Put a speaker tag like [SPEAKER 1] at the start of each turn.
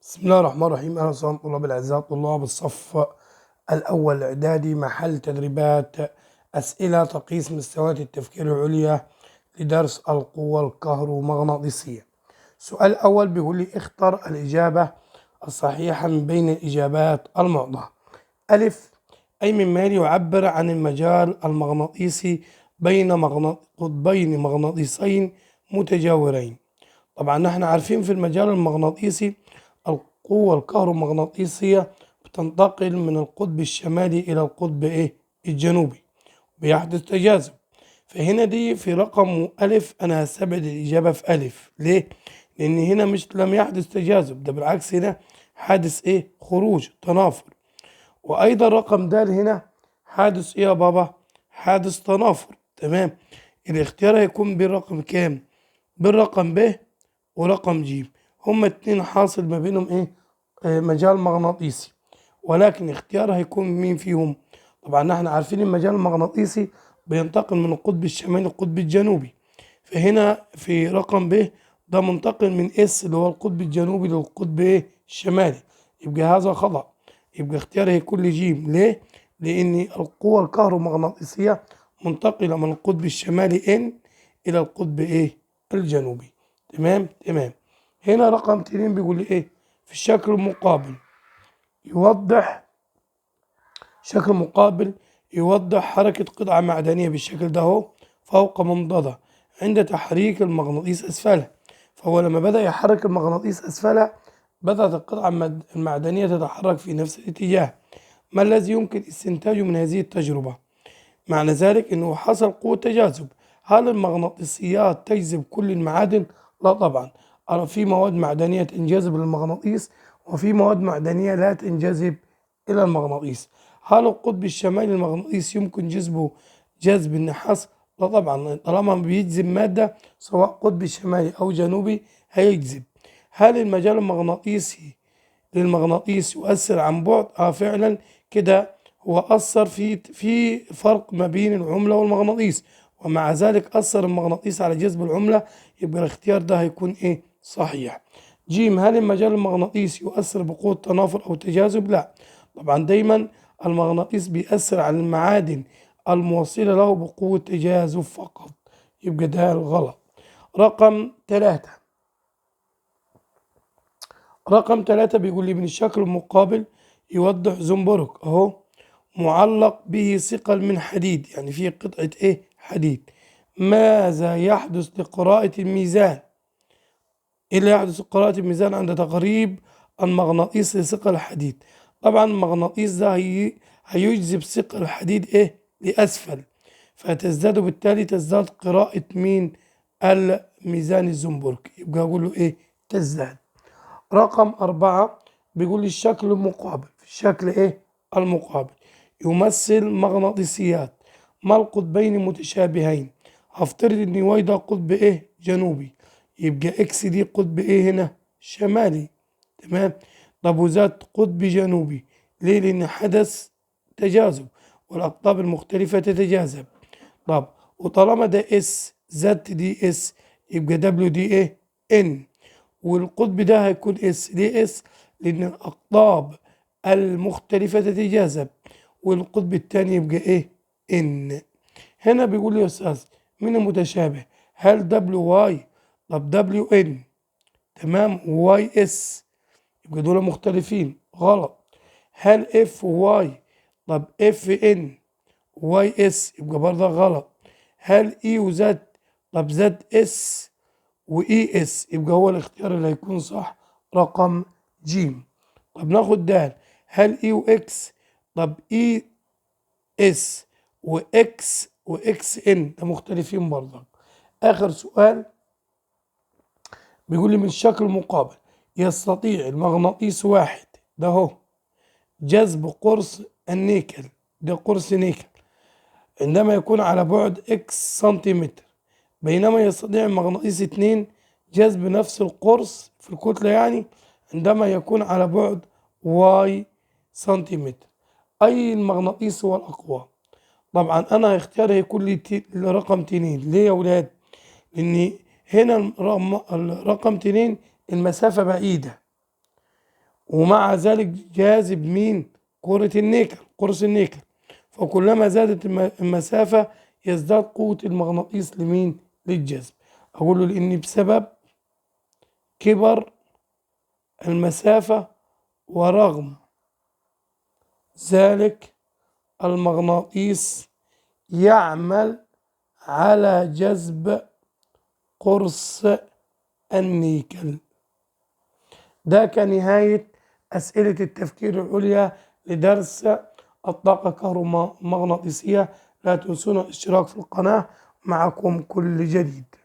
[SPEAKER 1] بسم الله الرحمن الرحيم. أهلا وسهلا طلاب الأعزاء طلاب الصف الأول الإعدادي، محل تدريبات أسئلة تقييس مستويات التفكير العليا لدرس القوى الكهرومغناطيسية. السؤال الأول بيقول لي اختر الإجابة الصحيحة من بين الإجابات المعطاة. ألف: أي مما يلي يعبر عن المجال المغناطيسي بين قطبين مغناطيسيين متجاورين. طبعا نحن عارفين في المجال المغناطيسي القوة الكهرومغناطيسية بتنتقل من القطب الشمالي إلى القطب الجنوبي، بيحدث تجاذب. فهنا دي في رقم ألف أنا هستبعد الإجابة في ألف. ليه؟ لأن هنا مش لم يحدث تجاذب، ده بالعكس هنا حادث خروج تنافر. وأيضا رقم د هنا حادث يا بابا؟ حادث تنافر. تمام. الاختيار هيكون بالرقم كام؟ بالرقم ب ورقم ج. هما اتنين حاصل ما بينهم مجال مغناطيسي، ولكن اختيار هيكون مين فيهم؟ طبعا نحن عارفين المجال المغناطيسي بينتقل من القطب الشمالي للقطب الجنوبي، فهنا في رقم ب ده منتقل من اس اللي هو القطب الجنوبي للقطب الشمالي، يبقى هذا خطأ. يبقى اختيار هيكون لجيم. ليه؟ لأن القوة الكهرومغناطيسية منتقلة من القطب الشمالي إلى القطب الجنوبي. تمام. هنا رقم 2 بيقول لي في الشكل المقابل يوضح حركة قطعة معدنية بالشكل ده اهو فوق منضدة عند تحريك المغناطيس أسفلها. فهو لما بدأ يحرك المغناطيس أسفلها بدأت القطعة المعدنية تتحرك في نفس الاتجاه. ما الذي يمكن استنتاجه من هذه التجربة؟ معنى ذلك أنه حصل قوة تجاذب. هل المغناطيسيات تجذب كل المعادن؟ لا طبعا. في مواد معدنية تنجذب للمغناطيس وفي مواد معدنية لا تنجذب إلى المغناطيس. هل القطب الشمالي المغناطيس يمكن جذب النحاس؟ لا طبعا، طالما بيجذب مادة سواء قطبي شمالي أو جنوبي هيجذب. هل المجال المغناطيسي للمغناطيس يؤثر عن بعد؟ فعلا كده هو أثر في فرق ما بين العملة والمغناطيس، ومع ذلك أثر المغناطيس على جذب العملة. يبقى الاختيار ده هيكون صحيح. جيم: هل المجال المغناطيسي يؤثر بقوة تنافر أو تجاذب؟ لا طبعا، دايما المغناطيس بيأثر على المعادن الموصلة له بقوة تجاذب فقط. يبقى ده الغلط. رقم 3 بيقول لي من الشكل المقابل يوضح زنبرك اهو معلق به ثقل من حديد، يعني في قطعة حديد. ماذا يحدث لقراءة الميزان؟ ايه اللي يحدث لقراءة الميزان عند تقريب المغناطيس لثقل الحديد؟ طبعا المغناطيس ده هيجذب ثقل الحديد لأسفل، فتزداد بالتالي تزداد قراءة مين؟ الميزان الزنبرك. يبقى أقول له تزداد. رقم 4 بيقول لي الشكل المقابل. في الشكل المقابل يمثل مغناطيسيات ما القطبين متشابهين؟ هفترض ان واي ده قطب جنوبي، يبقى اكس دي قطب هنا شمالي. تمام. طب وذات قطب جنوبي، ليه؟ لان حدث تجاذب والاقطاب المختلفة تتجاذب. طب وطالما ده اس زد دي اس يبقى دبليو دي ان، والقطب ده هيكون اس. ليه اس؟ لان الاقطاب المختلفة تتجاذب، والقطب الثاني يبقى ان. هنا بيقول لي يا استاذ مين المتشابه؟ هل دبليو واي؟ طب دبليو ان تمام، واي اس يبقى دول مختلفين. غلط. هل اف واي؟ طب اف ان واي اس يبقى برضه غلط. هل اي وزد؟ طب زد اس واي اس يبقى هو الاختيار اللي هيكون صح رقم ج. طب ناخد د. هل اي واكس؟ طب اي اس واكس ان ده مختلفين برضه. اخر سؤال بيقول لي من الشكل المقابل يستطيع المغناطيس واحد ده هو جذب قرص النيكل، ده قرص نيكل، عندما يكون على بعد اكس سنتيمتر، بينما يستطيع المغناطيس 2 جذب نفس القرص في الكتلة، يعني عندما يكون على بعد واي سنتيمتر. أي المغناطيس هو الأقوى؟ طبعا أنا اختياري هيكون لي الرقم 2. ليه يا ولاد؟ لأن هنا الرقم 2 المسافة بعيدة، ومع ذلك جاذب مين؟ كرة النيكل، قرص النيكل. فكلما زادت المسافة يزداد قوة المغناطيس لمين؟ للجذب. أقول له لأن بسبب كبر المسافة ورغم ذلك المغناطيس يعمل على جذب قرص النيكل. ده كان نهاية أسئلة التفكير العليا لدرس الطاقة الكهرومغناطيسية. لا تنسونا الاشتراك في القناة. معكم كل جديد.